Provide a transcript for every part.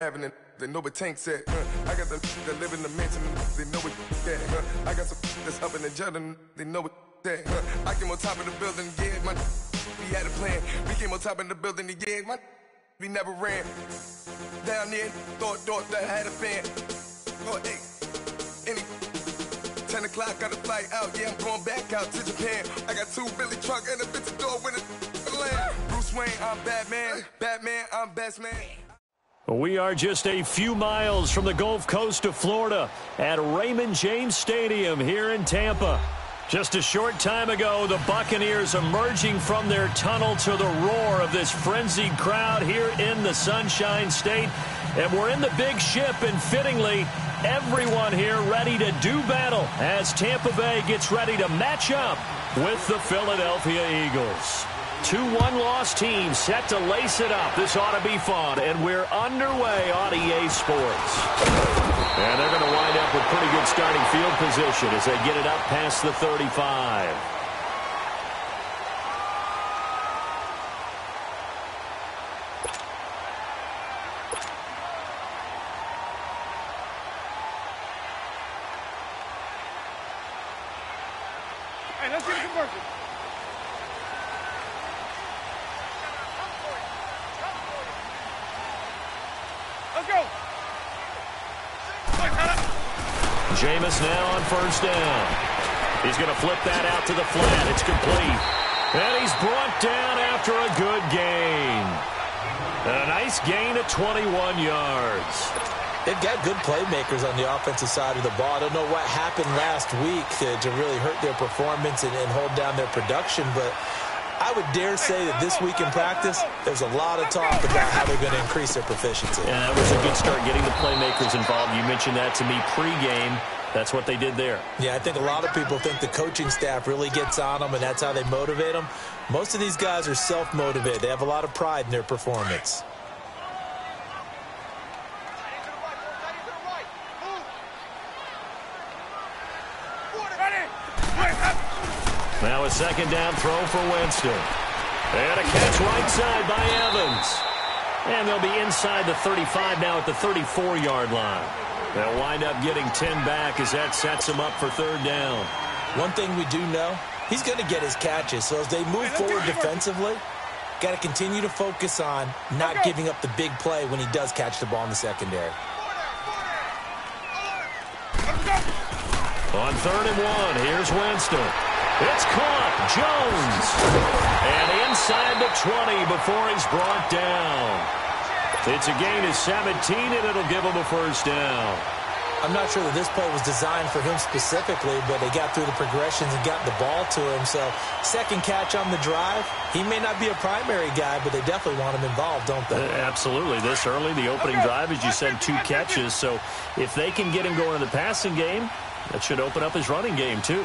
having it, they know what Tank said. I got the that live in the mansion, they know what that. I got some that's up in the jungle, they know what that. I came on top of the building, yeah, my we had a plan. We came on top of the building, yeah, my we never ran. Down there, thought that had a fan. Oh, hey, any 10 o'clock, got a flight out, yeah, I'm going back out to Japan. I got 2 Billy truck and a bitch door with a land. Bruce Wayne, I'm Batman, I'm best man. We are just a few miles from the Gulf Coast of Florida at Raymond James Stadium here in Tampa. Just a short time ago, the Buccaneers emerging from their tunnel to the roar of this frenzied crowd here in the Sunshine State. And we're in the big ship, and fittingly, everyone here ready to do battle as Tampa Bay gets ready to match up with the Philadelphia Eagles. 2 one-loss teams set to lace it up. This ought to be fun, and we're underway on EA Sports. And they're going to wind up with pretty good starting field position as they get it up past the 35. Hey, let's get a conversion. Let's go. Jameis now on first down. He's going to flip that out to the flat. It's complete. And he's brought down after a good gain. A nice gain of 21 yards. They've got good playmakers on the offensive side of the ball. I don't know what happened last week to really hurt their performance and hold down their production, but I would dare say that this week in practice, there's a lot of talk about how they're going to increase their proficiency. Yeah, that was a good start getting the playmakers involved. You mentioned that to me pregame. That's what they did there. Yeah, I think a lot of people think the coaching staff really gets on them, and that's how they motivate them. Most of these guys are self-motivated. They have a lot of pride in their performance. Now a second down throw for Winston. And a catch right side by Evans. And they'll be inside the 35 now at the 34-yard line. They'll wind up getting 10 back as that sets them up for third down. One thing we do know, he's going to get his catches. So as they move forward defensively, got to continue to focus on not giving up the big play when he does catch the ball in the secondary. On 3rd and 1, here's Winston. It's caught. Jones. And inside the 20 before he's brought down. It's a gain of 17, and it'll give him a first down. I'm not sure that this play was designed for him specifically, but they got through the progressions and got the ball to him. So second catch on the drive. He may not be a primary guy, but they definitely want him involved, don't they? Absolutely. This early, the opening drive, as you said, 2 catches. So if they can get him going in the passing game, that should open up his running game, too.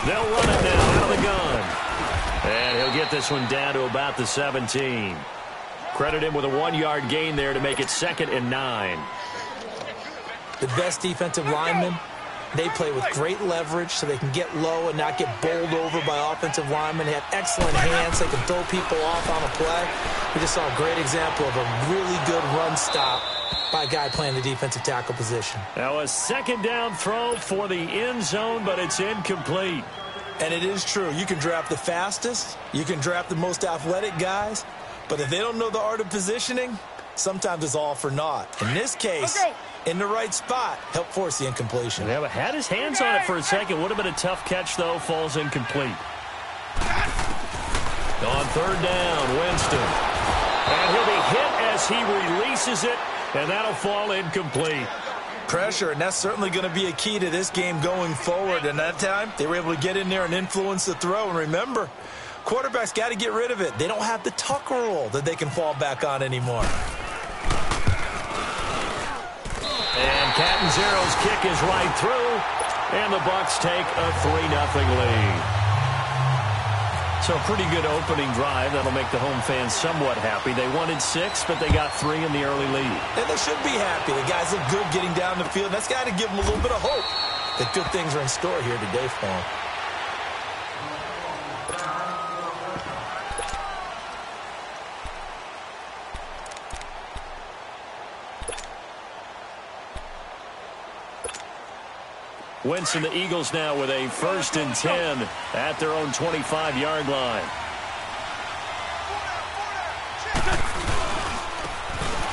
They'll run it now out of the gun. And he'll get this one down to about the 17. Credit him with a 1-yard gain there to make it 2nd and 9. The best defensive linemen, they play with great leverage so they can get low and not get bowled over by offensive linemen. They have excellent hands. They can throw people off on a play. We just saw a great example of a really good run stop by a guy playing the defensive tackle position. Now a second down throw for the end zone, but it's incomplete. And it is true. You can draft the fastest. You can draft the most athletic guys. But if they don't know the art of positioning, sometimes it's all for naught. In this case, in the right spot, help force the incompletion. Yeah, but had his hands on it for a second. Would have been a tough catch, though. Falls incomplete. On 3rd down, Winston. And he'll be hit as he releases it, and that'll fall incomplete. Pressure, and that's certainly going to be a key to this game going forward. And that time, they were able to get in there and influence the throw. And remember, quarterbacks got to get rid of it. They don't have the tuck rule that they can fall back on anymore. And Catanzaro's kick is right through, and the Bucs take a 3-0 lead. So a pretty good opening drive. That'll make the home fans somewhat happy. They wanted 6, but they got 3 in the early lead. And they should be happy. The guys look good getting down the field. That's got to give them a little bit of hope that good things are in store here today for them. Wentz and the Eagles now with a 1st and 10 at their own 25-yard line.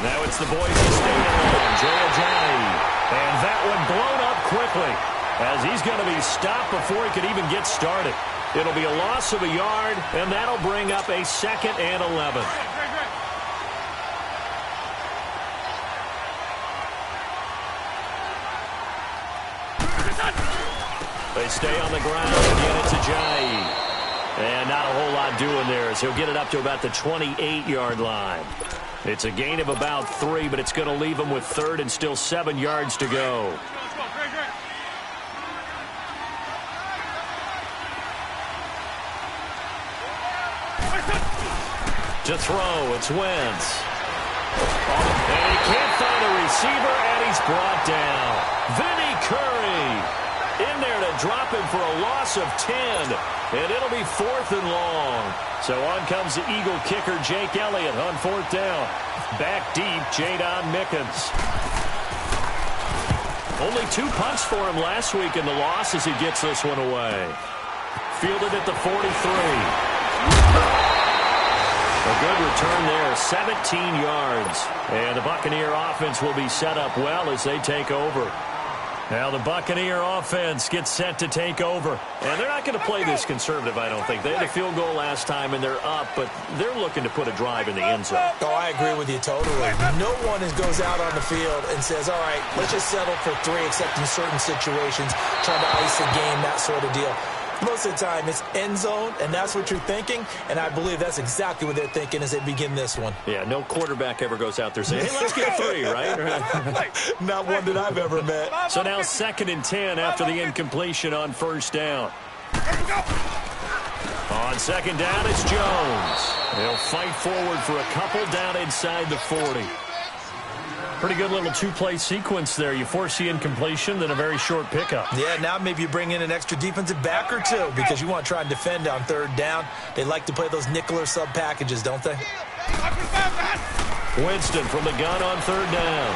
Now it's the Boise State line, Joe Ajayi. And that one blown up quickly as he's going to be stopped before he could even get started. It'll be a loss of a yard, and that'll bring up a 2nd and 11. They stay on the ground. Again, it's Ajayi. And not a whole lot doing there as he'll get it up to about the 28-yard line. It's a gain of about 3, but it's going to leave him with 3rd and still 7 yards to go. To throw, it's Wentz. And he can't find a receiver, and he's brought down. Vinny Curry in there to drop him for a loss of 10. And it'll be 4th and long. So on comes the Eagle kicker, Jake Elliott, on 4th down. Back deep, Jadon Mickens. Only 2 punts for him last week in the loss as he gets this one away. Fielded at the 43. A good return there, 17 yards. And the Buccaneer offense will be set up well as they take over. Now the Buccaneer offense gets set to take over. And they're not going to play this conservative, I don't think. They had a field goal last time, and they're up, but they're looking to put a drive in the end zone. Oh, I agree with you totally. No one goes out on the field and says, all right, let's just settle for 3, except in certain situations, trying to ice the game, that sort of deal. Most of the time, it's end zone, and that's what you're thinking, and I believe that's exactly what they're thinking as they begin this one. Yeah, no quarterback ever goes out there saying, hey, let's get 3, right? Not one that I've ever met. So now 2nd and 10 after the incompletion on 1st down. On 2nd down, it's Jones. They'll fight forward for a couple down inside the 40. Pretty good little 2-play sequence there. You force the incompletion, then a very short pickup. Yeah, now maybe you bring in an extra defensive back or 2 because you want to try and defend on 3rd down. They like to play those nickel or sub packages, don't they? Winston from the gun on 3rd down.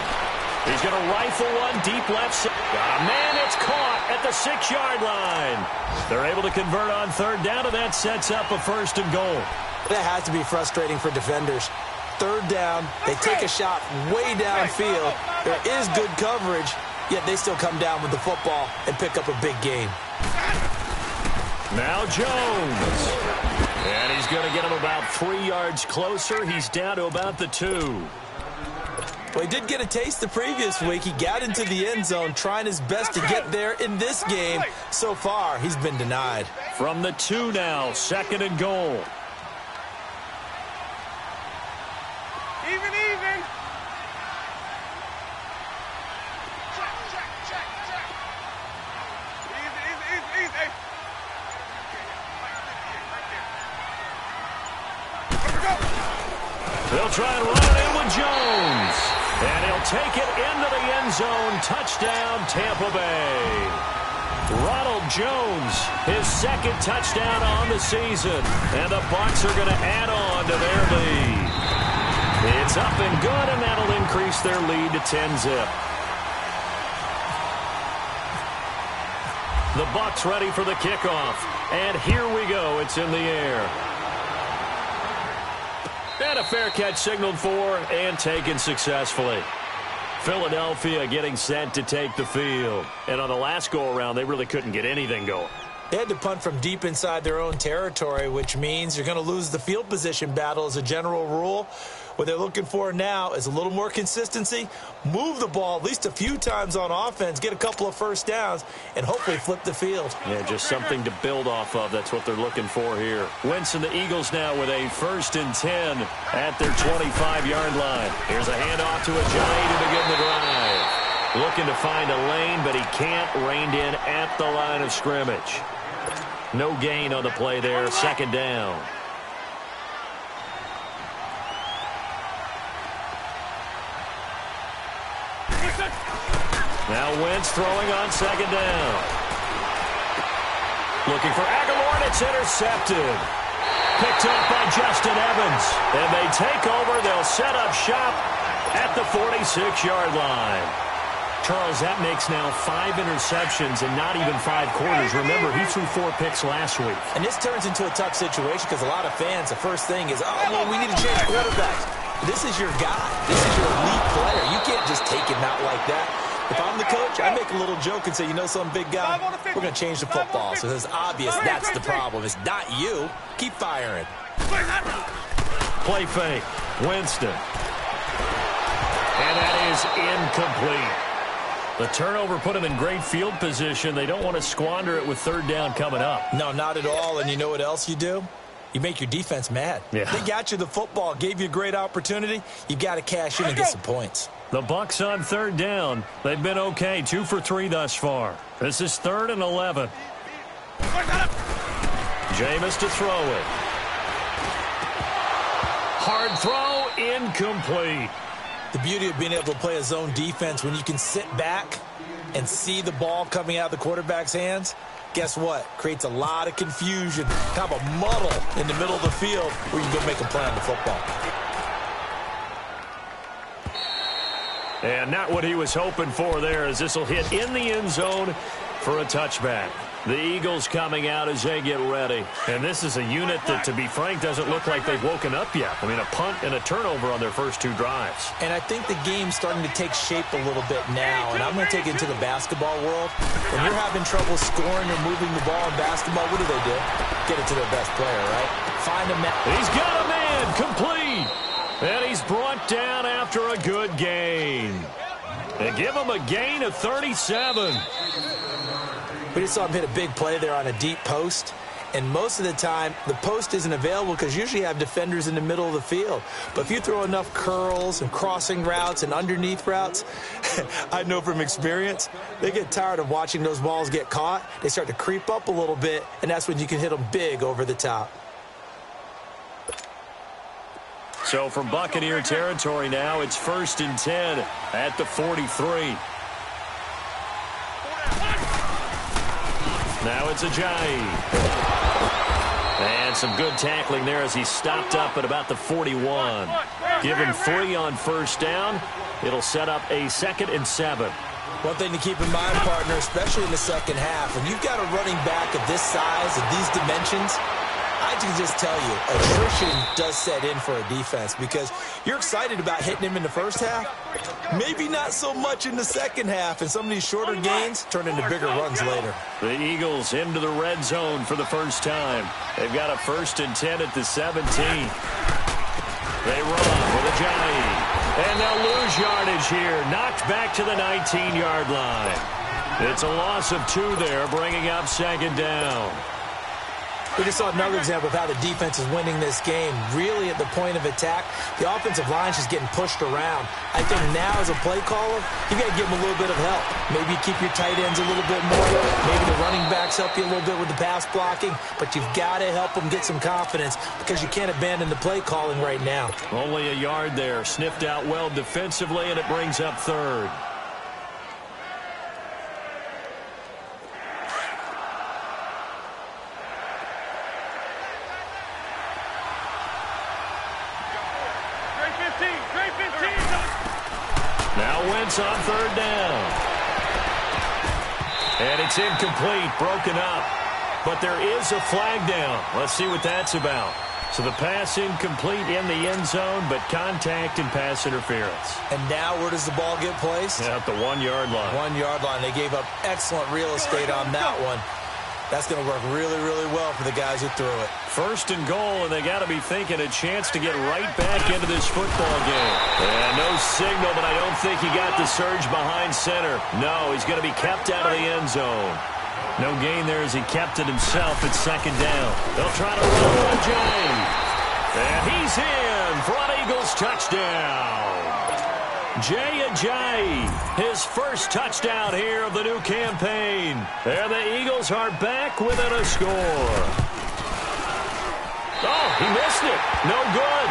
He's going to rifle one deep left side. Got a man, it's caught at the 6-yard line. They're able to convert on 3rd down, and that sets up a 1st and goal. That has to be frustrating for defenders. 3rd down, they take a shot way downfield. There is good coverage, yet they still come down with the football and pick up a big gain. Now Jones. And he's going to get him about 3 yards closer. He's down to about the 2. Well, he did get a taste the previous week. He got into the end zone trying his best to get there in this game. So far, he's been denied. From the 2 now, 2nd and goal. Even. Check. Easy. They'll try and run it in with Jones. And he'll take it into the end zone. Touchdown, Tampa Bay. Ronald Jones, his 2nd touchdown on the season. And the Bucs are going to add on to their lead. It's up and good, and that'll increase their lead to 10-zip. The Bucs ready for the kickoff. And here we go. It's in the air. And a fair catch signaled for and taken successfully. Philadelphia getting set to take the field. And on the last go-around, they really couldn't get anything going. They had to punt from deep inside their own territory, which means you're going to lose the field position battle as a general rule. What they're looking for now is a little more consistency, move the ball at least a few times on offense, get a couple of 1st downs, and hopefully flip the field. Yeah, just something to build off of. That's what they're looking for here. Wentz and the Eagles now with a 1st and 10 at their 25-yard line. Here's a handoff to Ajayi to begin the drive. Looking to find a lane, but he can't. Reined in at the line of scrimmage. No gain on the play there. 2nd down. Now Wentz throwing on 2nd down. Looking for Aguilar, and it's intercepted. Picked up by Justin Evans. And they take over. They'll set up shop at the 46-yard line. Charles, that makes now 5 interceptions in not even 5 quarters. Remember, he threw 4 picks last week. And this turns into a tough situation because a lot of fans, the first thing is, oh, well, we need to change quarterbacks. This is your guy. This is your elite player. You can't just take him out like that. If I'm the coach, I make a little joke and say, you know something, big guy? We're going to change the football. So it's obvious that's the problem. It's not you. Keep firing. Play fake. Winston. And that is incomplete. The turnover put them in great field position. They don't want to squander it with third down coming up. No, not at all. And you know what else you do? You make your defense mad. Yeah. They got you the football, gave you a great opportunity. You got to cash in and get some points. The Bucs on third down. They've been okay, 2 for 3 thus far. This is 3rd and 11. Jameis to throw it. Hard throw, incomplete. The beauty of being able to play a zone defense when you can sit back and see the ball coming out of the quarterback's hands, guess what? Creates a lot of confusion, kind of a muddle in the middle of the field where you can go make a play on the football. And not what he was hoping for there, as this will hit in the end zone for a touchback. The Eagles coming out as they get ready. And this is a unit that, to be frank, doesn't look like they've woken up yet. I mean, a punt and a turnover on their first 2 drives. And I think the game's starting to take shape a little bit now. And I'm going to take it to the basketball world. When you're having trouble scoring or moving the ball in basketball, what do? Get it to their best player, right? Find a man. He's got a man, complete. And he's brought down after a good gain. They give him a gain of 37. We just saw him hit a big play there on a deep post. And most of the time, the post isn't available because usually you have defenders in the middle of the field. But if you throw enough curls and crossing routes and underneath routes, I know from experience, they get tired of watching those balls get caught. They start to creep up a little bit, and that's when you can hit them big over the top. So from Buccaneer territory now, it's 1st and 10 at the 43. Now it's Ajayi. And some good tackling there as he stopped up at about the 41. Give him 3 on first down. It'll set up a 2nd and 7. One thing to keep in mind, partner, especially in the second half, when you've got a running back of this size and these dimensions, I can just tell you, attrition does set in for a defense because you're excited about hitting him in the first half. Maybe not so much in the second half, and some of these shorter gains turn into bigger runs later. The Eagles into the red zone for the first time. They've got a 1st and 10 at the 17. They run with Ajayi. And they'll lose yardage here. Knocked back to the 19-yard line. It's a loss of 2 there, bringing up 2nd down. We just saw another example of how the defense is winning this game. Really at the point of attack, the offensive line is just getting pushed around. I think now as a play caller, you got to give them a little bit of help. Maybe keep your tight ends a little bit more. Maybe the running backs help you a little bit with the pass blocking. But you've got to help them get some confidence because you can't abandon the play calling right now. Only a yard there. Sniffed out well defensively, and it brings up 3rd. Now Wentz on 3rd down. And it's incomplete, broken up. But there is a flag down. Let's see what that's about. So the pass incomplete in the end zone, but contact and pass interference. And now where does the ball get placed? At the 1-yard line. 1-yard line. They gave up excellent real estate on that one. That's going to work really, really well for the guys who threw it. 1st and goal, and they got to be thinking a chance to get right back into this football game. And no signal, but I don't think he got the surge behind center. No, he's going to be kept out of the end zone. No gain there as he kept it himself at 2nd down. They'll try to run with Ajayi. And he's in for an Eagles touchdown. Jay Ajayi, his first touchdown here of the new campaign. And the Eagles are back within a score. Oh, he missed it. No good.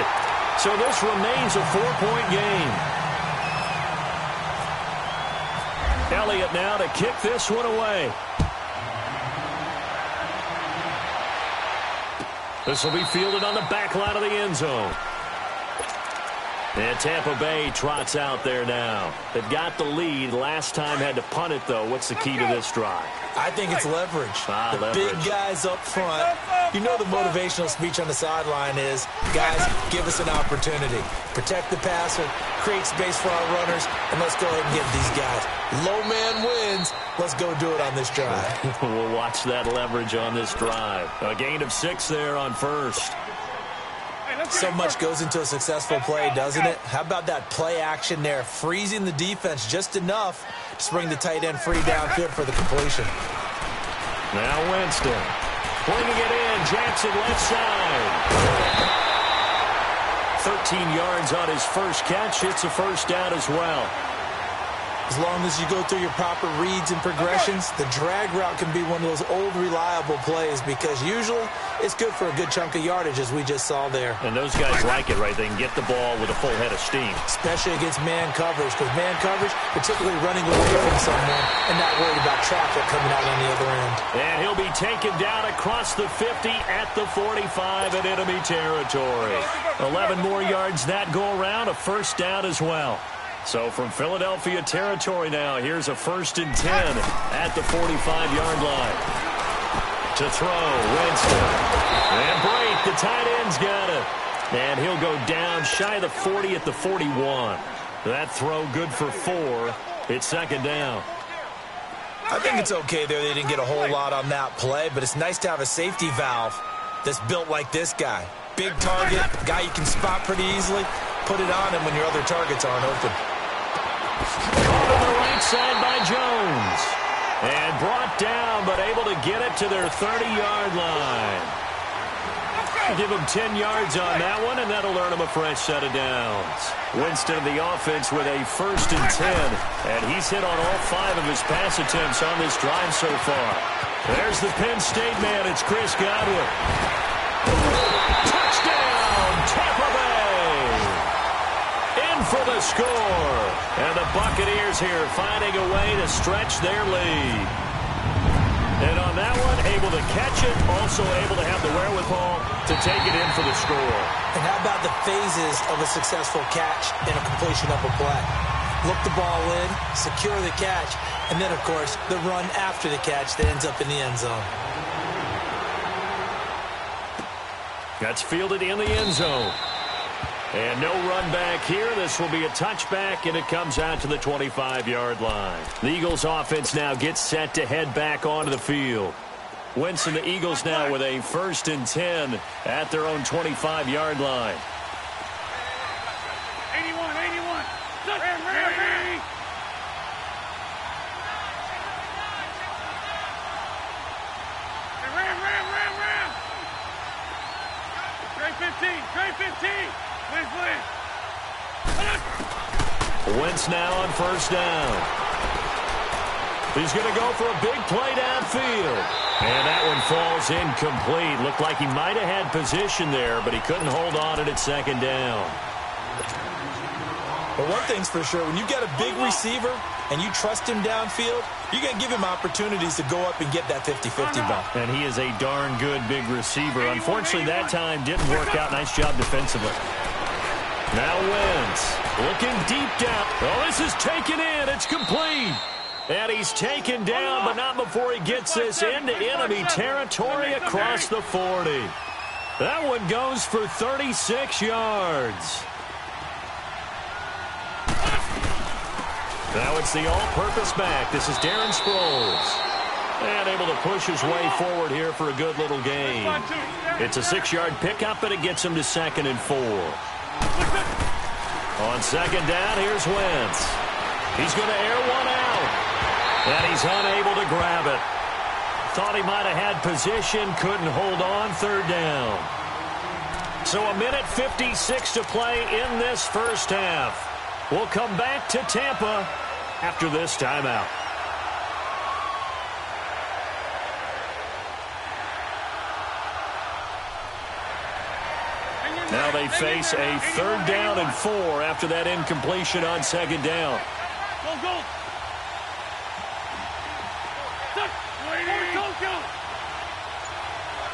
So this remains a 4-point game. Elliott now to kick this one away. This will be fielded on the back line of the end zone. And Tampa Bay trots out there now. They've got the lead. Last time had to punt it, though. What's the key to this drive? I think it's leverage. The big guys up front. You know the motivational speech on the sideline is, guys, give us an opportunity. Protect the passer, create space for our runners, and let's go ahead and get these guys. Low man wins. Let's go do it on this drive. We'll watch that leverage on this drive. A gain of 6 there on first. So much goes into a successful play, doesn't it? How about that play action there, freezing the defense just enough to bring the tight end free downfield for the completion. Now Winston, pointing it in, Jackson left side. 13 yards on his first catch. It's a first down as well. As long as you go through your proper reads and progressions, the drag route can be one of those old reliable plays because usually it's good for a good chunk of yardage, as we just saw there. And those guys like it, right? They can get the ball with a full head of steam. Especially against man coverage, because man coverage, particularly running away from someone and not worried about traffic coming out on the other end. And he'll be taken down across the 50 at the 45 in enemy territory. 11 more yards that go around, a first down as well. So from Philadelphia territory now, here's a 1st and 10 at the 45-yard line. To throw, Winston. And break, the tight end's got it. And he'll go down shy of the 40 at the 41. That throw good for 4. It's 2nd down. I think it's okay there. They didn't get a whole lot on that play, but it's nice to have a safety valve that's built like this guy. Big target, guy you can spot pretty easily. Put it on him when your other targets aren't open. Caught on the right side by Jones. And brought down, but able to get it to their 30-yard line. Give them 10 yards on that one, and that'll earn them a fresh set of downs. Winston of the offense with a 1st and 10. And he's hit on all 5 of his pass attempts on this drive so far. There's the Penn State man. It's Chris Godwin. Touchdown, Tampa Bay! In for the score. And the Buccaneers here finding a way to stretch their lead. And on that one, able to catch it, also able to have the wherewithal to take it in for the score. And how about the phases of a successful catch and a completion of a play? Look the ball in, secure the catch, and then, of course, the run after the catch that ends up in the end zone. That's fielded in the end zone. And no run back here. This will be a touchback, and it comes out to the 25-yard line. The Eagles offense now gets set to head back onto the field. Winston, the Eagles now with a 1st and 10 at their own 25-yard line. 81, 81. Ram. 15. Wentz now on 1st down. He's going to go for a big play downfield. And that one falls incomplete. Looked like he might have had position there, but he couldn't hold on it at 2nd down. But one thing's for sure, when you got a big receiver and you trust him downfield, you're going to give him opportunities to go up and get that 50-50 ball. And he is a darn good big receiver. Unfortunately, that time didn't work out. Nice job defensively. Now Wentz looking deep down. Oh, this is taken in. It's complete. And he's taken down, but not before he gets this into enemy territory across the 40. That one goes for 36 yards. Now it's the all-purpose back. This is Darren Sproles. And able to push his way forward here for a good little gain. It's a 6-yard pickup, and it gets him to 2nd and 4. On 2nd down, here's Wentz. He's going to air one out. And he's unable to grab it. Thought he might have had position, couldn't hold on. 3rd down. So a minute 56 to play in this first half. We'll come back to Tampa after this timeout. Now they face a 3rd down and 4 after that incompletion on 2nd down. Go.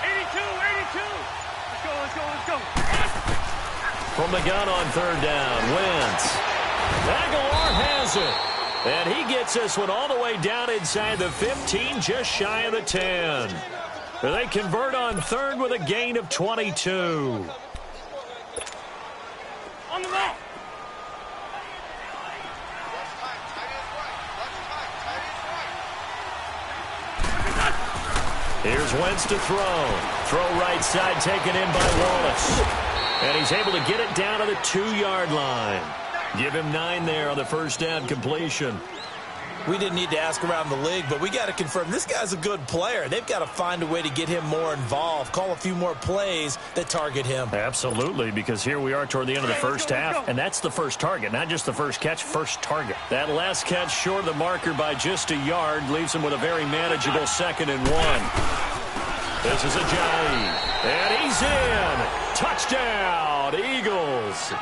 82. Let's go. from the gun on third down. Wentz. Aguilar has it. And he gets this one all the way down inside the 15, just shy of the 10. They convert on third with a gain of 22. On the ball. Here's Wentz to throw. Throw right side taken in by Wallace. And he's able to get it down to the 2-yard line. Give him 9 there on the first down completion. We didn't need to ask around the league, but we got to confirm this guy's a good player. They've got to find a way to get him more involved, call a few more plays that target him. Absolutely, because here we are toward the end of the first half, and that's the first target, not just the first catch, first target. That last catch short of the marker by just a yard leaves him with a very manageable 2nd and 1. This is Ajayi, and he's in. Touchdown, Eagles.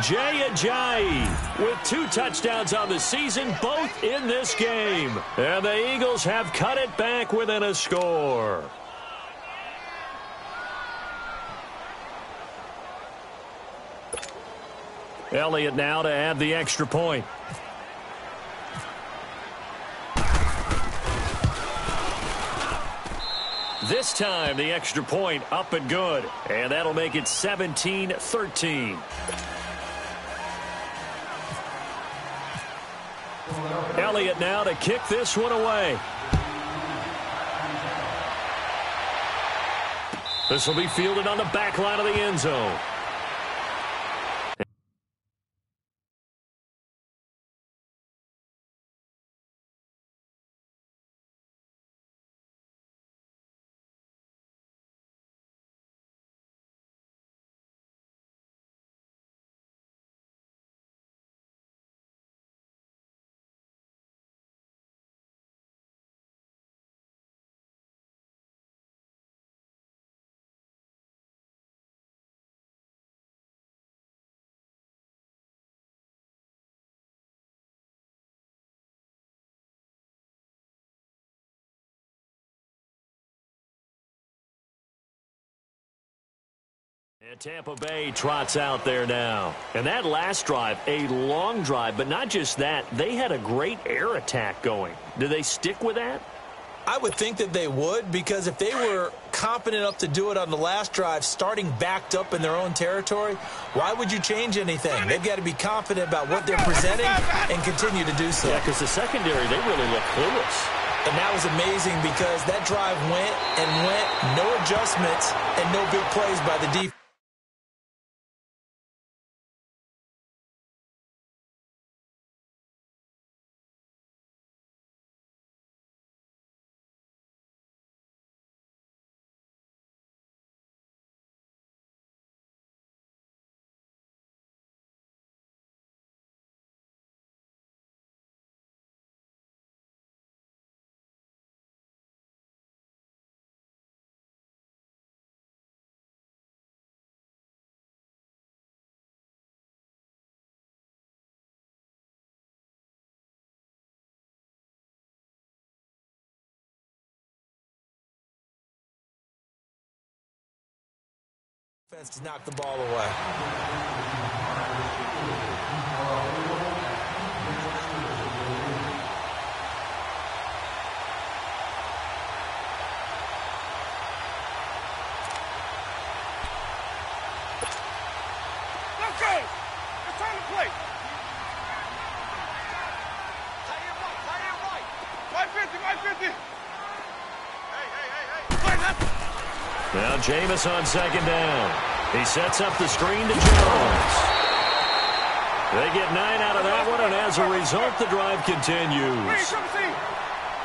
Jay Ajayi with 2 touchdowns on the season, both in this game. And the Eagles have cut it back within a score. Elliott now to add the extra point. This time the extra point up and good. And that'll make it 17-13. Elliott now to kick this one away. This will be fielded on the back line of the end zone. And Tampa Bay trots out there now. And that last drive, a long drive, but not just that. They had a great air attack going. Do they stick with that? I would think that they would, because if they were competent enough to do it on the last drive, starting backed up in their own territory, why would you change anything? They've got to be confident about what they're presenting and continue to do so. Yeah, because the secondary, they really look clueless. And that was amazing because that drive went and went, no adjustments and no big plays by the defense. Defense to knock the ball away. Let's go! It's time to play! Tight end right! 550! Hey! Play left! Now Jameis on 2nd down. He sets up the screen to Jones. They get 9 out of that one, and as a result, the drive continues.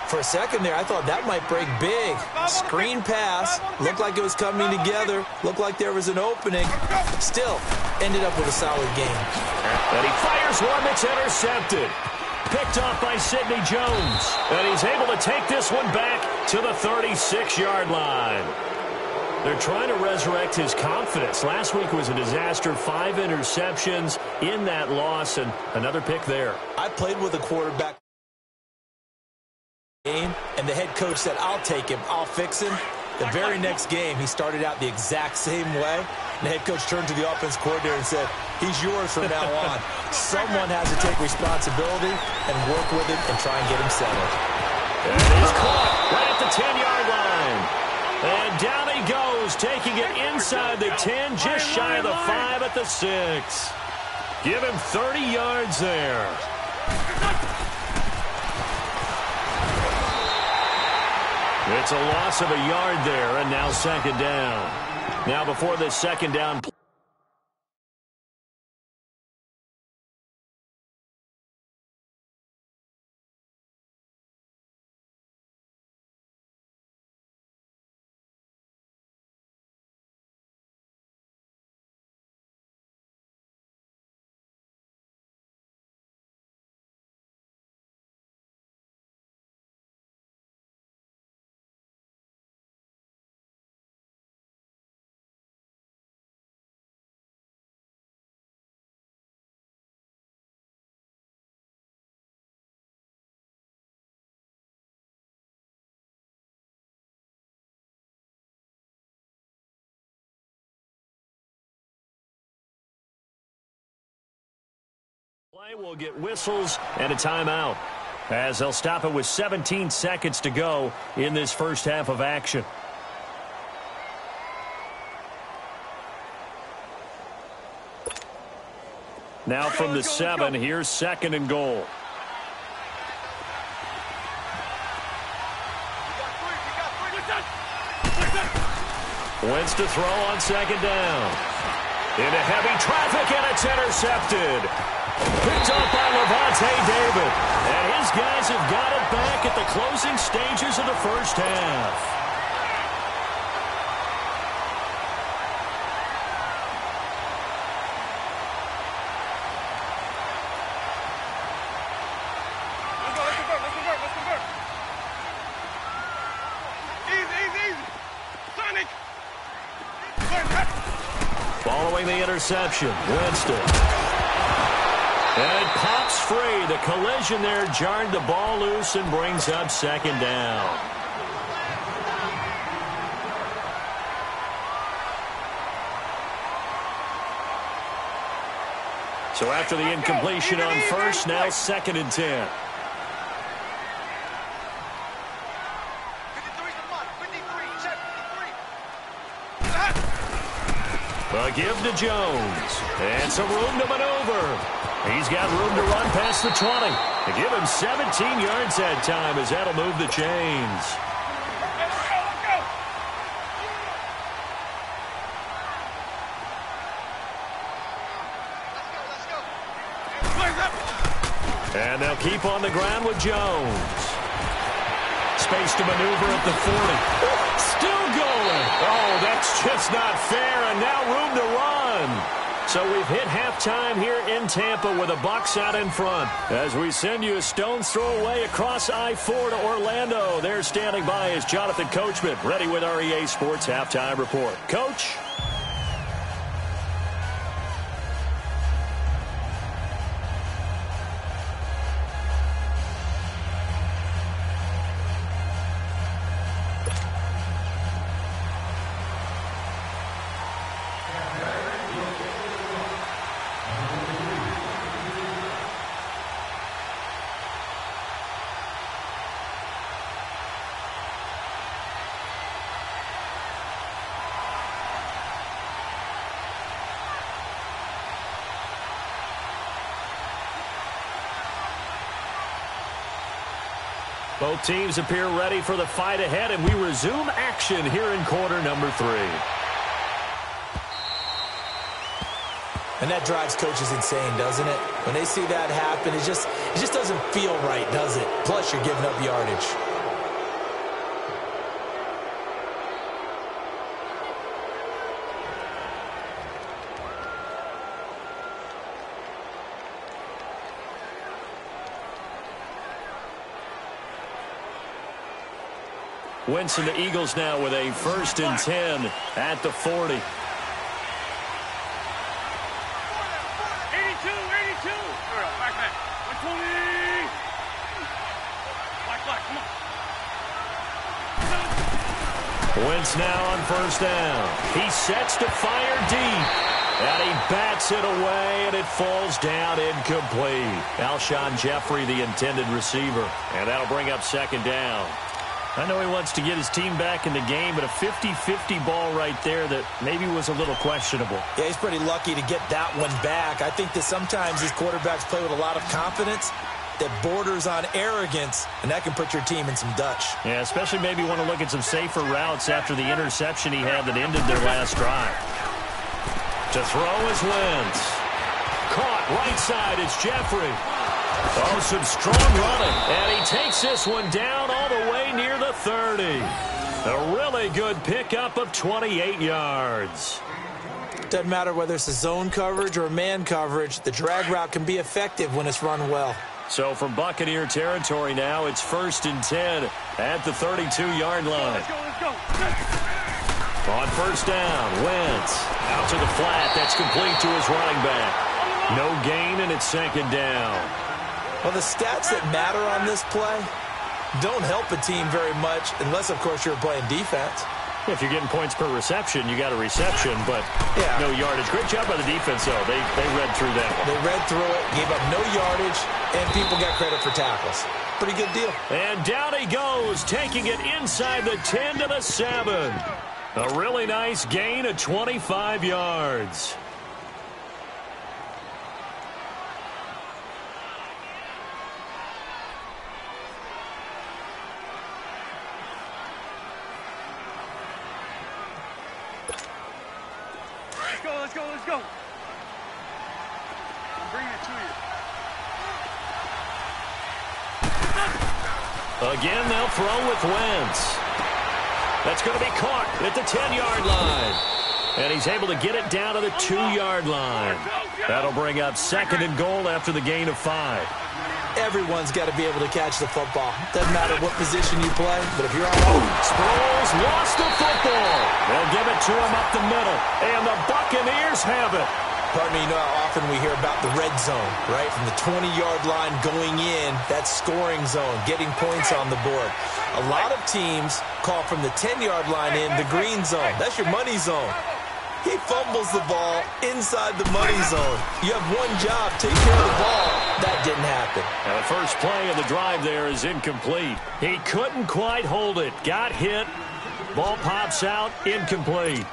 For a second there, I thought that might break big. Screen pass, looked like it was coming together, looked like there was an opening. Still, ended up with a solid game. And he fires one that's intercepted. Picked off by Sidney Jones. And he's able to take this one back to the 36-yard line. They're trying to resurrect his confidence. Last week was a disaster. 5 interceptions in that loss, and another pick there. I played with a quarterback game, and the head coach said, I'll take him, I'll fix him. The very next game, he started out the exact same way. And the head coach turned to the offense coordinator and said, he's yours from now on. Someone has to take responsibility and work with him and try and get him settled. And he's caught right at the 10-yard line. And down he goes, taking it inside the 10, just shy of the 5 at the 6. Give him 30 yards there. It's a loss of a yard there, and now second down. Now before this second down play will get whistles and a timeout, as they'll stop it with 17 seconds to go in this first half of action. Now from the 7, here's second and goal. Wentz to throw on second down. Into heavy traffic, and it's intercepted. Picked up by Levante David. And his guys have got it back at the closing stages of the first half. Following the interception, Winston. And it pops free. The collision there jarred the ball loose and brings up second down. So after the incompletion on first, now second and 10. A give to Jones. And some room to maneuver. He's got room to run past the 20. To give him 17 yards that time, as that'll move the chains. And they'll keep on the ground with Jones. Space to maneuver at the 40. Still going. Oh, that's just not fair, and now room to run. So we've hit halftime here in Tampa with the Bucs out in front. As we send you a stone's throw away across I-4 to Orlando. There standing by is Jonathan Coachman, ready with our EA Sports Halftime Report. Coach? Both teams appear ready for the fight ahead, and we resume action here in quarter number 3. And that drives coaches insane, doesn't it? When they see that happen, it just doesn't feel right, does it? Plus, you're giving up yardage. Wentz and the Eagles now with a 1st and 10 at the 40. 82, 82. Back, 120. Black, come Wentz now on first down. He sets to fire deep. And he bats it away, and it falls down incomplete. Alshon Jeffrey, the intended receiver. And that'll bring up second down. I know he wants to get his team back in the game, but a 50-50 ball right there that maybe was a little questionable. Yeah, he's pretty lucky to get that one back. I think that sometimes these quarterbacks play with a lot of confidence that borders on arrogance, and that can put your team in some Dutch. Yeah, especially maybe want to look at some safer routes after the interception he had that ended their last drive. To throw is Wentz. Caught right side, it's Jeffrey. Oh, some strong running. And he takes this one down all the way near the 30. A really good pickup of 28 yards. Doesn't matter whether it's a zone coverage or a man coverage, the drag route can be effective when it's run well. So from Buccaneer territory now, it's 1st and 10 at the 32-yard line. Let's go. On first down, Wentz out to the flat. That's complete to his running back. No gain, and it's second down. Well, the stats that matter on this play don't help a team very much unless, of course, you're playing defense. If you're getting points per reception, you got a reception, but no yardage. Great job by the defense, though. They read through that one. They read through it, gave up no yardage, and people got credit for tackles. Pretty good deal. And down he goes, taking it inside the 10 to the 7. A really nice gain of 25 yards. Let's go. I'm bringing it to you. Again, they'll throw with Wentz. That's going to be caught at the 10-yard line. And he's able to get it down to the 2-yard line. That'll bring up second and goal after the gain of 5. Everyone's got to be able to catch the football. Doesn't matter what position you play, but if you're on Sproles lost the football. They'll give it to him up the middle. And the Buccaneers have it. Pardon me, you know how often we hear about the red zone, right? From the 20-yard line going in, that's scoring zone, getting points on the board. A lot of teams call from the 10-yard line in the green zone. That's your money zone. He fumbles the ball inside the money zone. You have one job, take care of the ball. That didn't happen. And the first play of the drive there is incomplete. He couldn't quite hold it. Got hit. Ball pops out. Incomplete.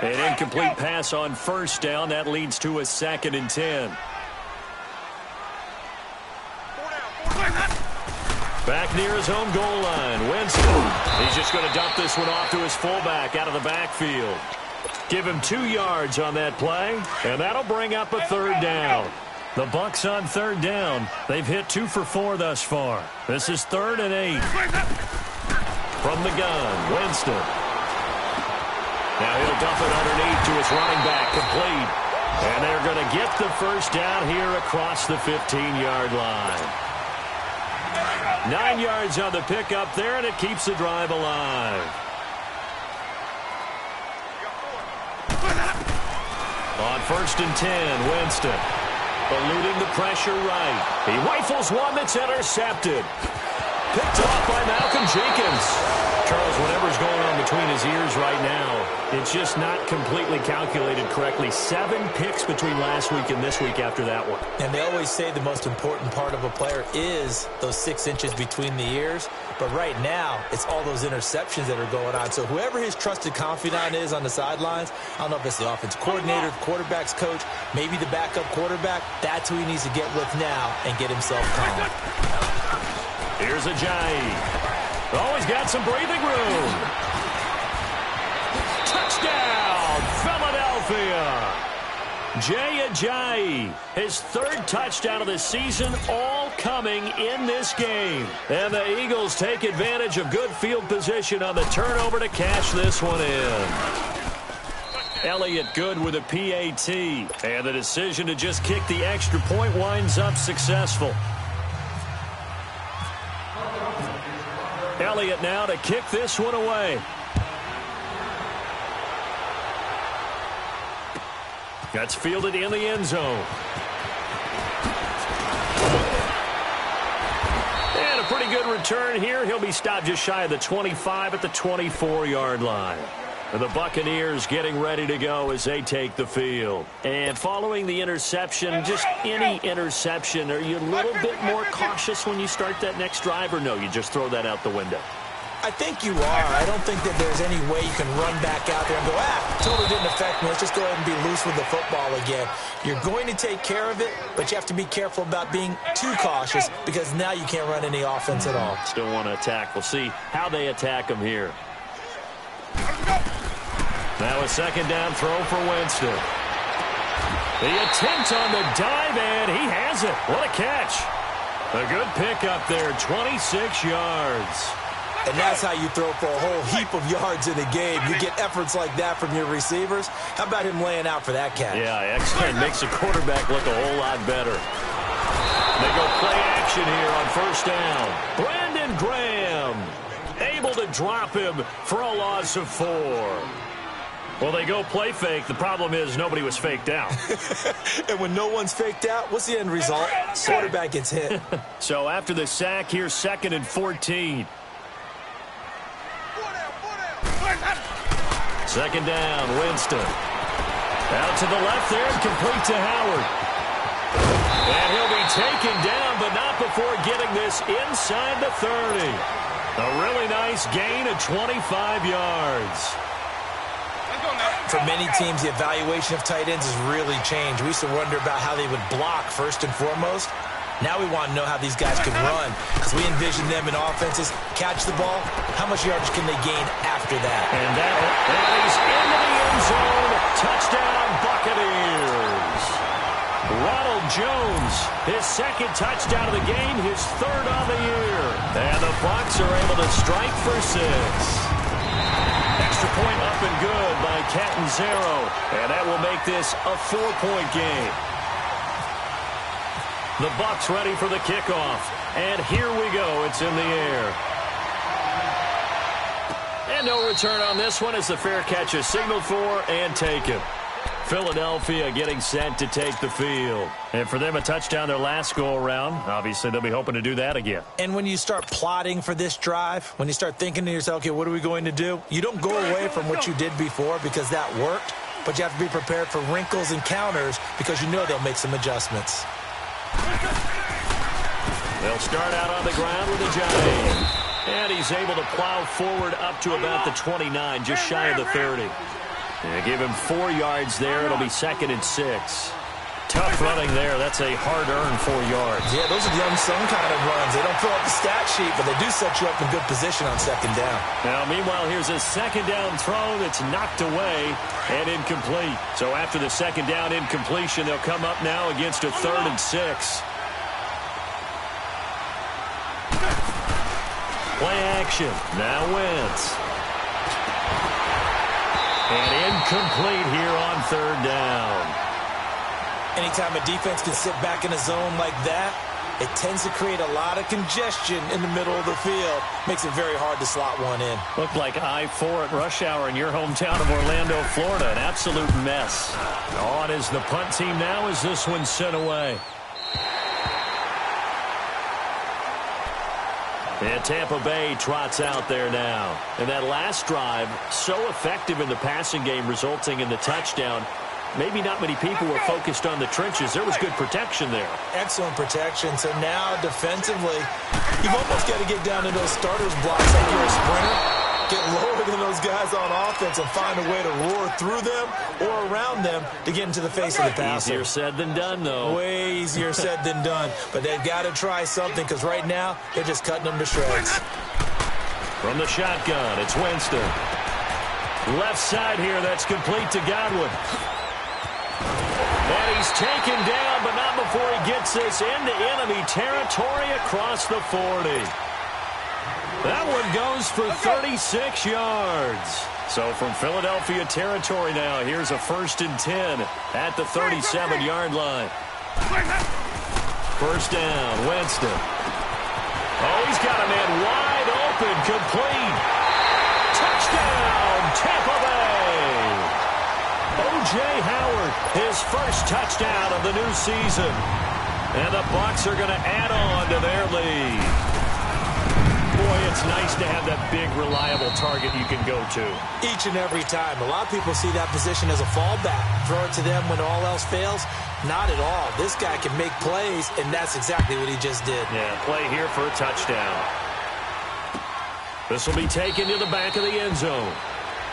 An incomplete pass on first down. That leads to a 2nd and 10. Back near his own goal line. Winston. He's just going to dump this one off to his fullback out of the backfield. Give him 2 yards on that play, and that'll bring up a 3rd down. The Bucs on 3rd down. They've hit 2 for 4 thus far. This is 3rd and 8. From the gun, Winston. Now he'll dump it underneath to his running back, complete. And they're going to get the first down here across the 15-yard line. 9 yards on the pickup there, and it keeps the drive alive. On 1st and 10, Winston. Eluding the pressure right. He rifles one that's intercepted. Picked off by Malcolm Jenkins. Charles, whatever's going on between his ears right now, it's just not completely calculated correctly. 7 picks between last week and this week after that one. And they always say the most important part of a player is those 6 inches between the ears. But right now, it's all those interceptions that are going on. So whoever his trusted confidant is on the sidelines, I don't know if it's the offensive coordinator, the quarterback's coach, maybe the backup quarterback, that's who he needs to get with now and get himself calm. Here's Ajayi. Oh, he's got some breathing room. Touchdown, Philadelphia. Jay Ajayi, his 3rd touchdown of the season, all coming in this game. And the Eagles take advantage of good field position on the turnover to cash this one in. Elliott good with a PAT. And the decision to just kick the extra point winds up successful. Elliott now to kick this one away. That's fielded in the end zone. And a pretty good return here. He'll be stopped just shy of the 25 at the 24-yard line. The Buccaneers getting ready to go as they take the field. And following the interception, just any interception, are you a little bit more cautious when you start that next drive, or no, you just throw that out the window? I think you are. I don't think that there's any way you can run back out there and go, totally didn't affect me. Let's just go ahead and be loose with the football again. You're going to take care of it, but you have to be careful about being too cautious because now you can't run any offense at all. Still want to attack. We'll see how they attack them here. Now a second down throw for Winston. The attempt on the dive, and he has it. What a catch. A good pickup there, 26 yards. And that's how you throw for a whole heap of yards in a game. You get efforts like that from your receivers. How about him laying out for that catch? Yeah, excellent. Makes the quarterback look a whole lot better. They go play action here on first down. Brandon Graham able to drop him for a loss of 4. Well, they go play fake. The problem is nobody was faked out. And when no one's faked out, what's the end result? Quarterback gets hit. So after the sack, here's 2nd and 14. Second down, Winston. Out to the left there and complete to Howard. And he'll be taken down, but not before getting this inside the 30. A really nice gain of 25 yards. For many teams, the evaluation of tight ends has really changed. We used to wonder about how they would block first and foremost. Now we want to know how these guys can run. Because we envision them in offenses, catch the ball, how much yardage can they gain after that? And that is into the end zone. Touchdown, Buccaneers. Ronald Jones, his 2nd touchdown of the game, his 3rd on the year. And the Bucs are able to strike for 6. Extra point up and good by Catanzaro. And that will make this a 4-point game. The Bucs ready for the kickoff. And here we go. It's in the air. And no return on this one as the fair catch is signaled for and taken. Philadelphia getting set to take the field. And for them, a touchdown their last go-around. Obviously, they'll be hoping to do that again. And when you start plotting for this drive, when you start thinking to yourself, okay, what are we going to do? You don't go away from what you did before because that worked, but you have to be prepared for wrinkles and counters because you know they'll make some adjustments. They'll start out on the ground with a jive. And he's able to plow forward up to about the 29, just shy of the 30. And give him 4 yards there. It'll be 2nd and 6. Tough running there. That's a hard-earned 4 yards. Yeah, those are the unsung kind of runs. They don't fill up the stat sheet, but they do set you up in good position on 2nd down. Now, meanwhile, here's a 2nd down throw that's knocked away and incomplete. So after the 2nd down incompletion, they'll come up now against a 3rd and 6. Play action. Now Wentz. And incomplete here on 3rd down. Anytime a defense can sit back in a zone like that, it tends to create a lot of congestion in the middle of the field. Makes it very hard to slot one in. Looked like I-4 at rush hour in your hometown of Orlando, Florida. An absolute mess. On is the punt team now as this one's sent away. And Tampa Bay trots out there now. And that last drive, so effective in the passing game, resulting in the touchdown. Maybe not many people were focused on the trenches. There was good protection there. Excellent protection. So now, defensively, you've almost got to get down to those starters blocks like you're a sprinter. Get lower than those guys on offense and find a way to roar through them or around them to get into the face of the passer. Easier said than done, though. Way easier said than done. But they've got to try something because right now, they're just cutting them to shreds. From the shotgun, it's Winston. Left side here, that's complete to Godwin. And he's taken down, but not before he gets this into enemy territory across the 40. That one goes for 36 yards. So from Philadelphia territory now, here's a 1st and 10 at the 37-yard line. First down, Winston. Oh, he's got a man wide open, complete. Touchdown, Tampa Bay. O.J. Howard, his first touchdown of the new season. And the Bucs are going to add on to their lead. It's nice to have that big, reliable target you can go to. Each and every time. A lot of people see that position as a fallback. Throw it to them when all else fails. Not at all. This guy can make plays, and that's exactly what he just did. Yeah, play here for a touchdown. This will be taken to the back of the end zone.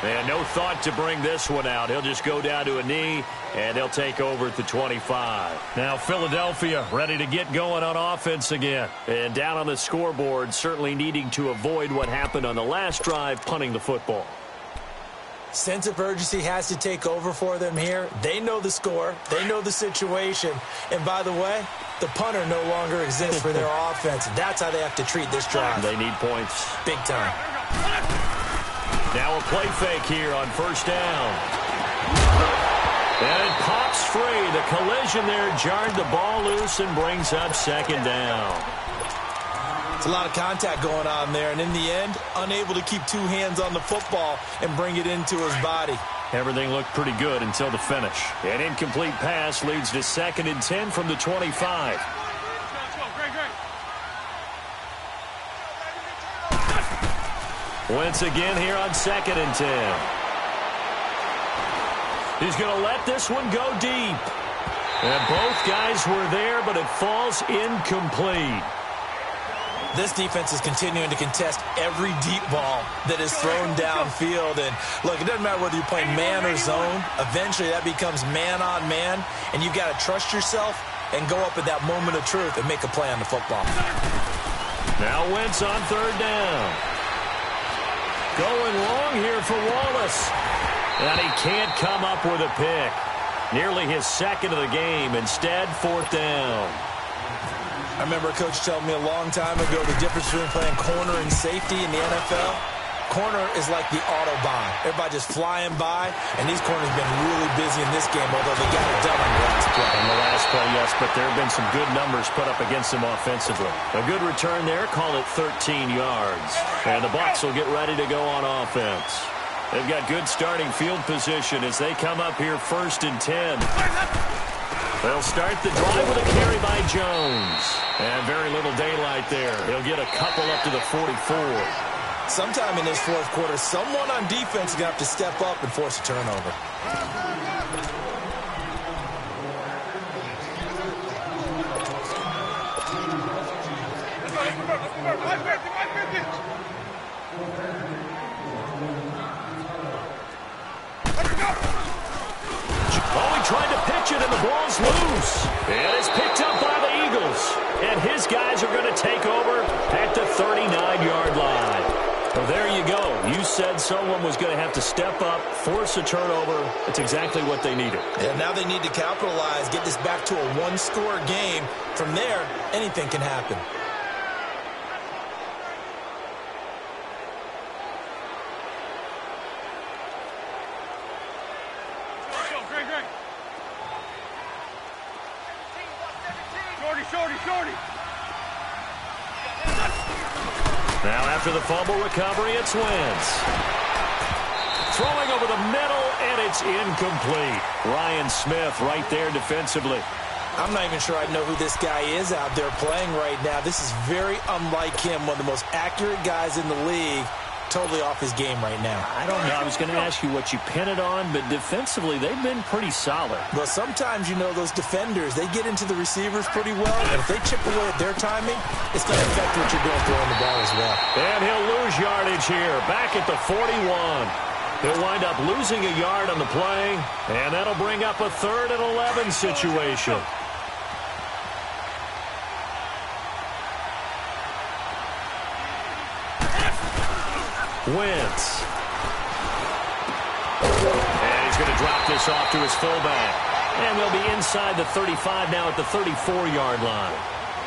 And no thought to bring this one out. He'll just go down to a knee, and they'll take over at the 25. Now Philadelphia ready to get going on offense again. And down on the scoreboard, certainly needing to avoid what happened on the last drive, punting the football. Sense of urgency has to take over for them here. They know the score. They know the situation. And by the way, the punter no longer exists for their offense. That's how they have to treat this drive. They need points. Big time. Now a play fake here on first down. And it pops free. The collision there jarred the ball loose and brings up second down. It's a lot of contact going on there, and in the end, unable to keep two hands on the football and bring it into his body. Everything looked pretty good until the finish. An incomplete pass leads to 2nd and 10 from the 25. Once again here on 2nd and 10. He's going to let this one go deep. And both guys were there, but it falls incomplete. This defense is continuing to contest every deep ball that is thrown downfield. And, look, it doesn't matter whether you're playing man or zone. Eventually that becomes man-on-man, and you've got to trust yourself and go up at that moment of truth and make a play on the football. Now Wentz on 3rd down. Going long here for Wallace. And he can't come up with a pick. Nearly his 2nd of the game. Instead, 4th down. I remember a coach telling me a long time ago the difference between playing corner and safety in the NFL. Corner is like the Autobahn. Everybody just flying by, and these corners have been really busy in this game, although they got it done on the last play. On the last play, yes, but there have been some good numbers put up against them offensively. A good return there, call it 13 yards. And the Bucs will get ready to go on offense. They've got good starting field position as they come up here 1st and 10. They'll start the drive with a carry by Jones. And very little daylight there. He'll get a couple up to the 44. Sometime in this 4th quarter, someone on defense is going to have to step up and force a turnover. Tried to pitch it, and the ball's loose. And it's picked up by the Eagles. And his guys are going to take over at the 39-yard line. Well, there you go. You said someone was going to have to step up, force a turnover. That's exactly what they needed. And now they need to capitalize, get this back to a one-score game. From there, anything can happen. Now after the fumble recovery, it's Wentz. Throwing over the middle, and it's incomplete. Ryan Smith right there defensively. I'm not even sure I know who this guy is out there playing right now. This is very unlike him, one of the most accurate guys in the league. Totally off his game right now. I don't know. I was going to ask you what you pin it on, but defensively, they've been pretty solid. Well, sometimes, you know, those defenders, they get into the receivers pretty well, and if they chip away at their timing, it's going to affect what you're doing throwing the ball as well. And he'll lose yardage here, back at the 41. He'll wind up losing a yard on the play, and that'll bring up a 3rd and 11 situation. Wentz. And he's going to drop this off to his fullback. And they'll be inside the 35 now at the 34-yard line.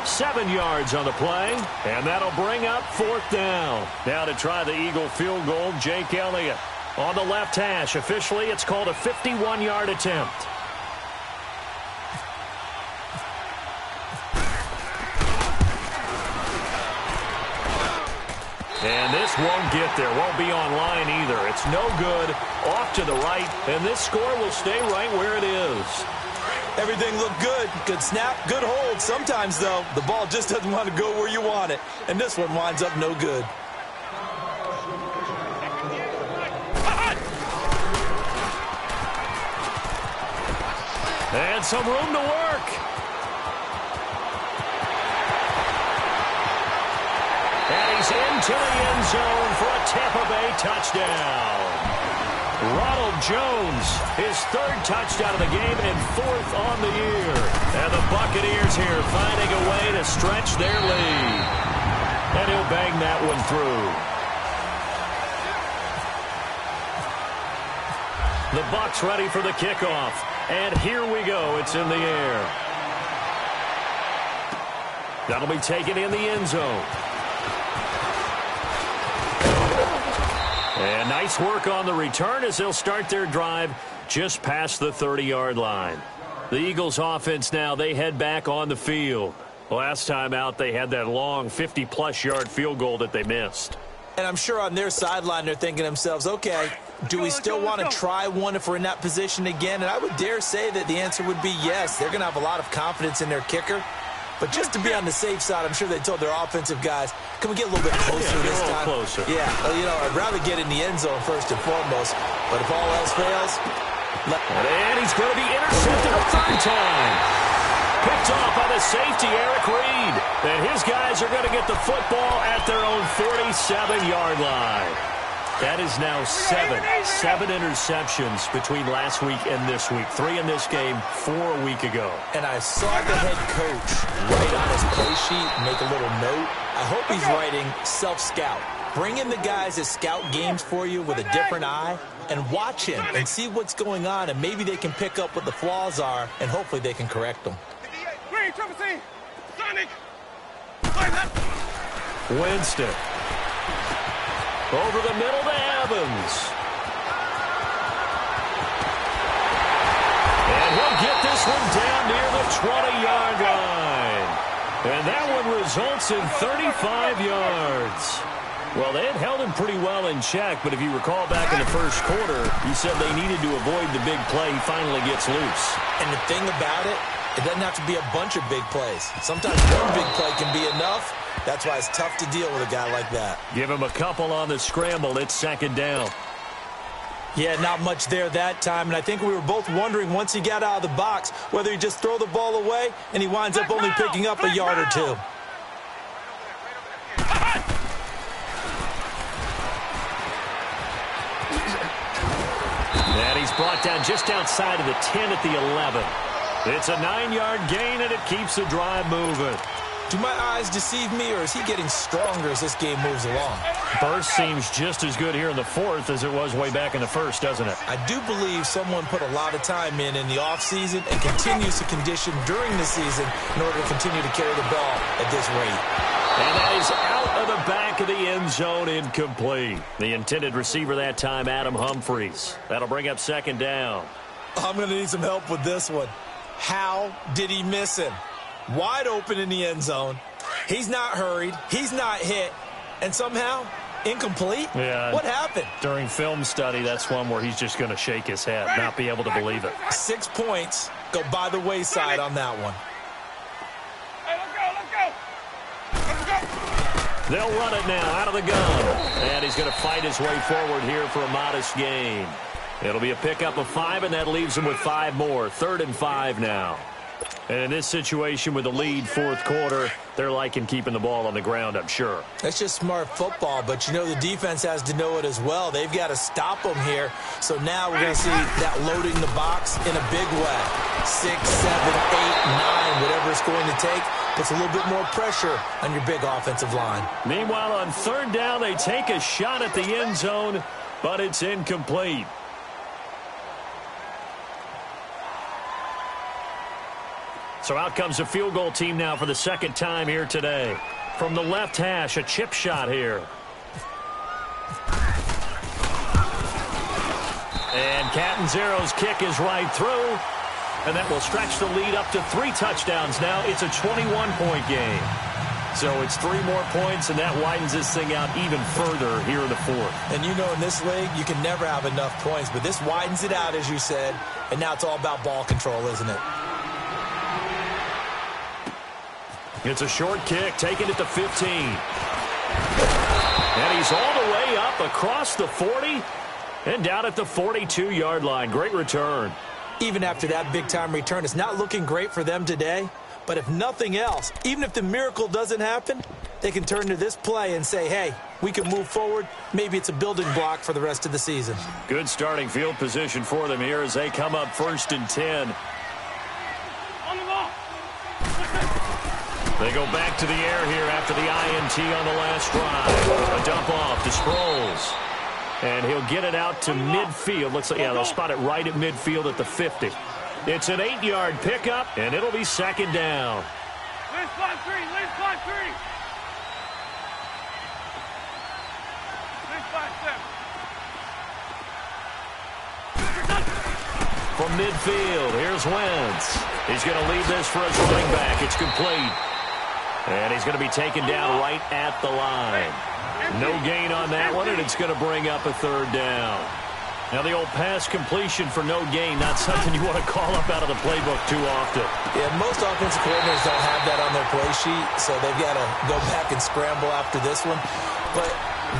7 yards on the play, and that'll bring up 4th down. Now to try the Eagle field goal, Jake Elliott. On the left hash, officially it's called a 51-yard attempt. And this won't get there, won't be online either. It's no good, off to the right, and this score will stay right where it is. Everything looked good. Good snap, good hold. Sometimes, though, the ball just doesn't want to go where you want it. And this one winds up no good. And some room to work. And he's into the end zone for a Tampa Bay touchdown. Ronald Jones, his third touchdown of the game and fourth on the year. And the Buccaneers here finding a way to stretch their lead. And he'll bang that one through. The Bucs ready for the kickoff. And here we go. It's in the air. That'll be taken in the end zone. And nice work on the return as they'll start their drive just past the 30-yard line. The Eagles offense now, they head back on the field. Last time out, they had that long 50-plus yard field goal that they missed. And I'm sure on their sideline they're thinking to themselves, okay, do we still want to try one if we're in that position again? And I would dare say that the answer would be yes. They're going to have a lot of confidence in their kicker. But just to be on the safe side, I'm sure they told their offensive guys, can we get a little bit closer this time? Closer. Yeah, well, you know, I'd rather get in the end zone first and foremost. But if all else fails... And he's going to be intercepted a third time. Picked off by the safety, Eric Reed. And his guys are going to get the football at their own 47-yard line. That is now seven interceptions between last week and this week. 3 in this game, 4 a week ago. And I saw the head coach write on his play sheet, make a little note. I hope he's writing self-scout. Bring in the guys that scout games for you with a different eye and watch him and see what's going on, and maybe they can pick up what the flaws are, and hopefully they can correct them. Winston. Over the middle to Evans. And he'll get this one down near the 20-yard line. And that one results in 35 yards. Well, they had held him pretty well in check, but if you recall back in the first quarter, you said they needed to avoid the big play. He finally gets loose. And the thing about it, it doesn't have to be a bunch of big plays. Sometimes one big play can be enough. That's why it's tough to deal with a guy like that. Give him a couple on the scramble. It's second down. Yeah, not much there that time. And I think we were both wondering once he got out of the box whether he'd just throw the ball away and he winds up only picking up a yard or two. And he's brought down just outside of the 10 at the 11. It's a 9-yard gain, and it keeps the drive moving. Do my eyes deceive me, or is he getting stronger as this game moves along? Burst seems just as good here in the fourth as it was way back in the first, doesn't it? I do believe someone put a lot of time in the offseason and continues to condition during the season in order to continue to carry the ball at this rate. And that is out of the back of the end zone, incomplete. The intended receiver that time, Adam Humphries. That'll bring up second down. I'm going to need some help with this one. How did he miss him? Wide open in the end zone. He's not hurried. He's not hit. And somehow, incomplete? Yeah. What happened? During film study, that's one where he's just going to shake his head, not be able to believe it. 6 points go by the wayside on that one. Hey, let's go. They'll run it now out of the gun. And he's going to fight his way forward here for a modest gain. It'll be a pickup of 5, and that leaves him with 5 more. 3rd and 5 now. And in this situation with the lead fourth quarter, they're liking keeping the ball on the ground, I'm sure. That's just smart football, but you know the defense has to know it as well. They've got to stop them here. So now we're going to see that loading the box in a big way. 6, 7, 8, 9, whatever it's going to take, puts a little bit more pressure on your big offensive line. Meanwhile, on 3rd down, they take a shot at the end zone, but it's incomplete. So out comes the field goal team now for the second time here today. From the left hash, a chip shot here. And Catanzaro's kick is right through. And that will stretch the lead up to 3 touchdowns now. It's a 21-point game. So it's 3 more points, and that widens this thing out even further here in the fourth. And you know in this league, you can never have enough points. But this widens it out, as you said. And now it's all about ball control, isn't it? It's a short kick, taken at the 15. And he's all the way up across the 40 and down at the 42-yard line. Great return. even after that big-time return. It's not looking great for them today, but if nothing else, even if the miracle doesn't happen, they can turn to this play and say, hey, we can move forward. Maybe it's a building block for the rest of the season. Good starting field position for them here as they come up 1st and 10. On the ball. They go back to the air here after the INT on the last drive. A dump off to Sproles. And he'll get it out to midfield. Looks like, yeah, they'll spot it right at midfield at the 50. It's an 8-yard pickup, and it'll be 2nd down. Lane spot 3. Lane spot 3. Lane spot 7. From midfield, here's Wentz. He's going to leave this for his running back. It's complete. And he's going to be taken down right at the line. No gain on that one, and it's going to bring up a 3rd down. Now, the old pass completion for no gain, not something you want to call up out of the playbook too often. Yeah, most offensive coordinators don't have that on their play sheet, so they've got to go back and scramble after this one. But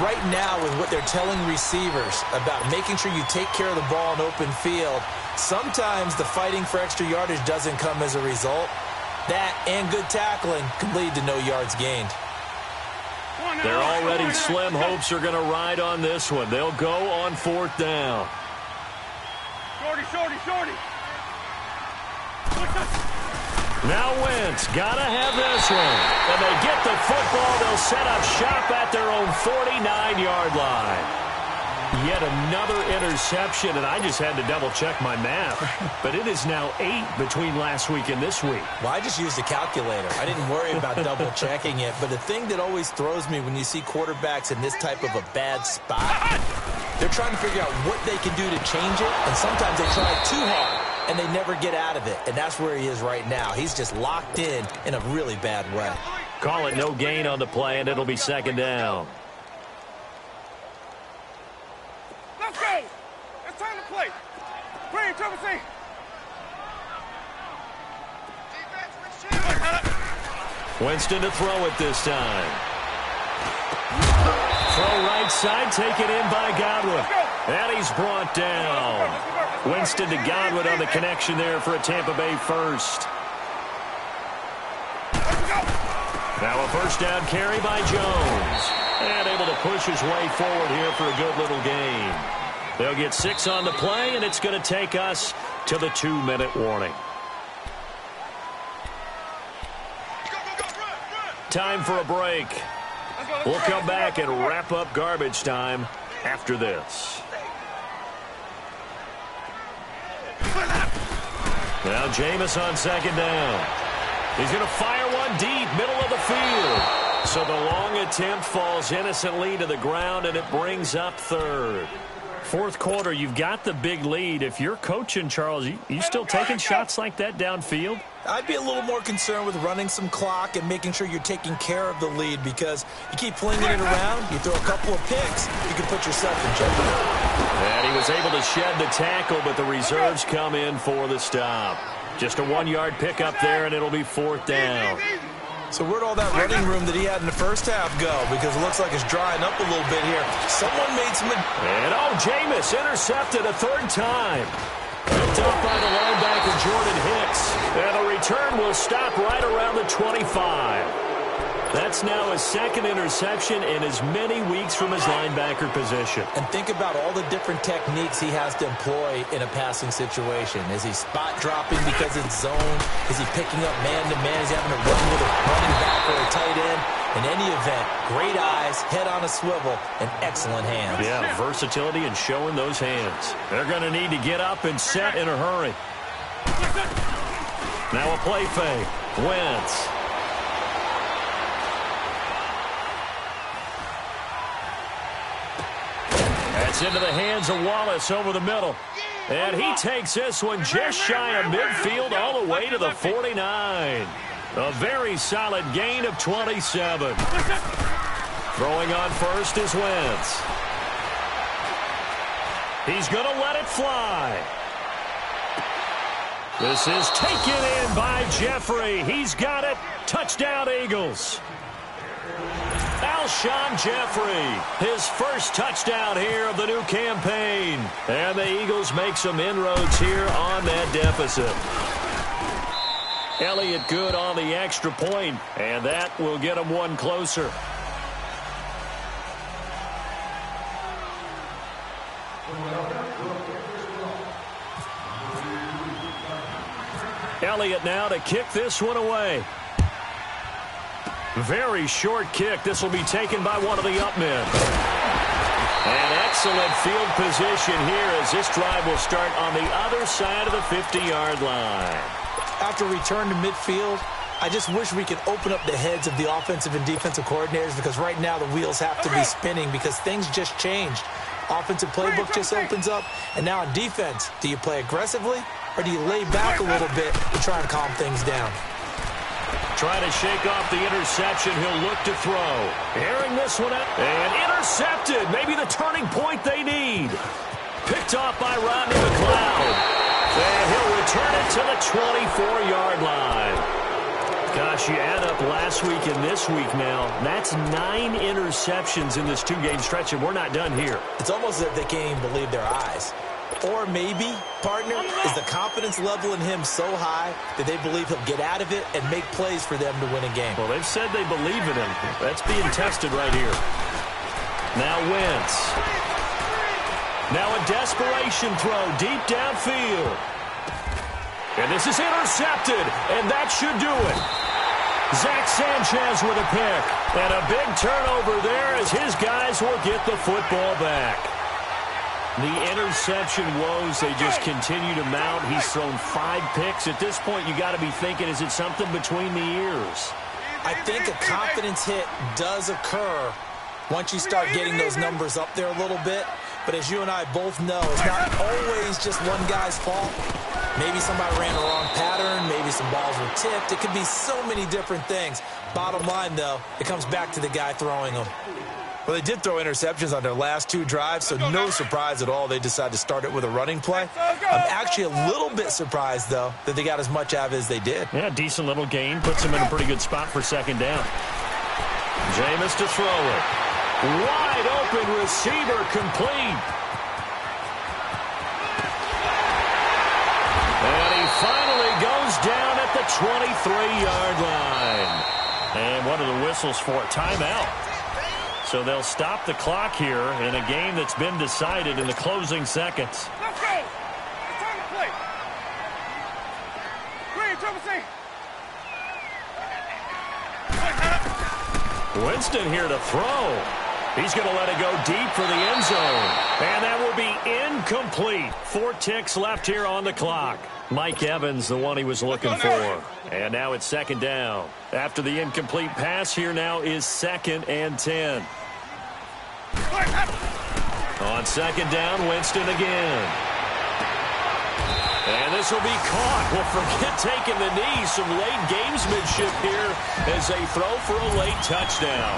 right now, with what they're telling receivers about making sure you take care of the ball in open field, sometimes the fighting for extra yardage doesn't come as a result. That and good tackling can lead to no yards gained. They're already slim hopes are going to ride on this one. They'll go on 4th down. Shorty, shorty, shorty. Now Wentz, got to have this one. When they get the football, they'll set up shop at their own 49-yard line. Yet another interception, and I just had to double-check my math. But it is now 8 between last week and this week. Well, I just used a calculator. I didn't worry about double-checking it. But the thing that always throws me when you see quarterbacks in this type of a bad spot, they're trying to figure out what they can do to change it, and sometimes they try too hard, and they never get out of it. And that's where he is right now. He's just locked in a really bad way. Call it no gain on the play, and it'll be 2nd down. Let's go. It's time to play. Play, Trevor, see. Winston to throw it this time. Throw right side, taken in by Godwin. And he's brought down. Winston to Godwin on the connection there for a Tampa Bay first. Now a 1st down carry by Jones. And able to push his way forward here for a good little gain. They'll get 6 on the play, and it's going to take us to the 2-minute warning. Time for a break. We'll come back and wrap up garbage time after this. Now Jameis on 2nd down. He's going to fire one deep, middle of the field. So the long attempt falls innocently to the ground, and it brings up 3rd. 4th quarter, you've got the big lead. If you're coaching, Charles, you still taking shots like that downfield? I'd be a little more concerned with running some clock and making sure you're taking care of the lead, because you keep flinging it around, you throw a couple of picks, you can put yourself in jeopardy. And he was able to shed the tackle, but the reserves come in for the stop. Just a 1-yard pickup there, and it'll be 4th down. So where'd all that running room that he had in the first half go? Because it looks like it's drying up a little bit here. Someone made some... And, Jameis intercepted a 3rd time. Picked up by the linebacker, Jordan Hicks. And the return will stop right around the 25. That's now his 2nd interception in as many weeks from his linebacker position. And think about all the different techniques he has to employ in a passing situation. Is he spot dropping because it's zone? Is he picking up man-to-man? Is he having to run with a running back or a tight end? In any event, great eyes, head on a swivel, and excellent hands. Yeah, versatility and showing those hands. They're going to need to get up and set in a hurry. Now a play fake. Wentz. That's into the hands of Wallace over the middle. And he takes this one just shy of midfield all the way to the 49. A very solid gain of 27. Throwing on first is Wentz. He's going to let it fly. This is taken in by Jeffrey. He's got it. Touchdown, Eagles. Alshon Jeffrey, his first touchdown here of the new campaign. And the Eagles make some inroads here on that deficit. Elliott good on the extra point, and that will get them one closer. Elliott now to kick this one away. Very short kick. This will be taken by one of the up men. An excellent field position here as this drive will start on the other side of the 50-yard line. After return to midfield, I just wish we could open up the heads of the offensive and defensive coordinators, because right now the wheels have to be spinning because things just changed. Offensive playbook just opens up, and now on defense, do you play aggressively or do you lay back a little bit to try and calm things down? Trying to shake off the interception. He'll look to throw. Airing this one out. And intercepted. Maybe the turning point they need. Picked off by Rodney McLeod. And he'll return it to the 24-yard line. Gosh, you add up last week and this week now. That's 9 interceptions in this 2-game stretch, and we're not done here. It's almost as if they can't even believe their eyes. Or maybe, partner, is the confidence level in him so high that they believe he'll get out of it and make plays for them to win a game. Well, they've said they believe in him. That's being tested right here. Now Wentz. Now a desperation throw deep downfield. And this is intercepted, and that should do it. Zach Sanchez with a pick. And a big turnover there as his guys will get the football back. The interception woes, they just continue to mount. He's thrown 5 picks. At this point, you got to be thinking, is it something between the ears? I think a confidence hit does occur once you start getting those numbers up there a little bit. But as you and I both know, it's not always just one guy's fault. Maybe somebody ran the wrong pattern. Maybe some balls were tipped. It could be so many different things. Bottom line, though, it comes back to the guy throwing them. Well, they did throw interceptions on their last 2 drives, so no surprise at all they decided to start it with a running play. I'm actually a little bit surprised, though, that they got as much out of it as they did. Yeah, decent little gain. Puts them in a pretty good spot for second down. Jameis to throw it. Wide open receiver complete. And he finally goes down at the 23-yard line. And what are the whistles for? Timeout. So they'll stop the clock here in a game that's been decided in the closing seconds. Let's go. It's time to play. Green, trouble scene. Winston here to throw. He's going to let it go deep for the end zone. And that will be incomplete. 4 ticks left here on the clock. Mike Evans, the one he was looking for. And now it's second down. After the incomplete pass, here now is 2nd and 10. On second down, Winston again. And this will be caught. Well, forget taking the knee. Some late gamesmanship here as they throw for a late touchdown.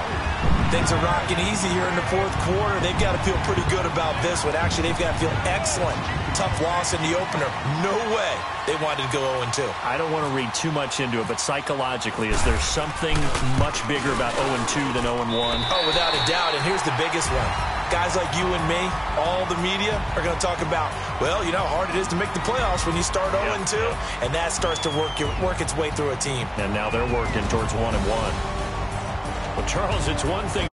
Things are rocking easy here in the 4th quarter. They've got to feel pretty good about this one. Actually, they've got to feel excellent. Tough loss in the opener. No way they wanted to go 0-2. I don't want to read too much into it, but psychologically, is there something much bigger about 0-2 than 0-1? Oh, without a doubt, and here's the biggest one. Guys like you and me, all the media, are going to talk about, well, you know how hard it is to make the playoffs when you start 0-2, and that starts to work its way through a team. And now they're working towards 1-1. Well, Charles, it's one thing.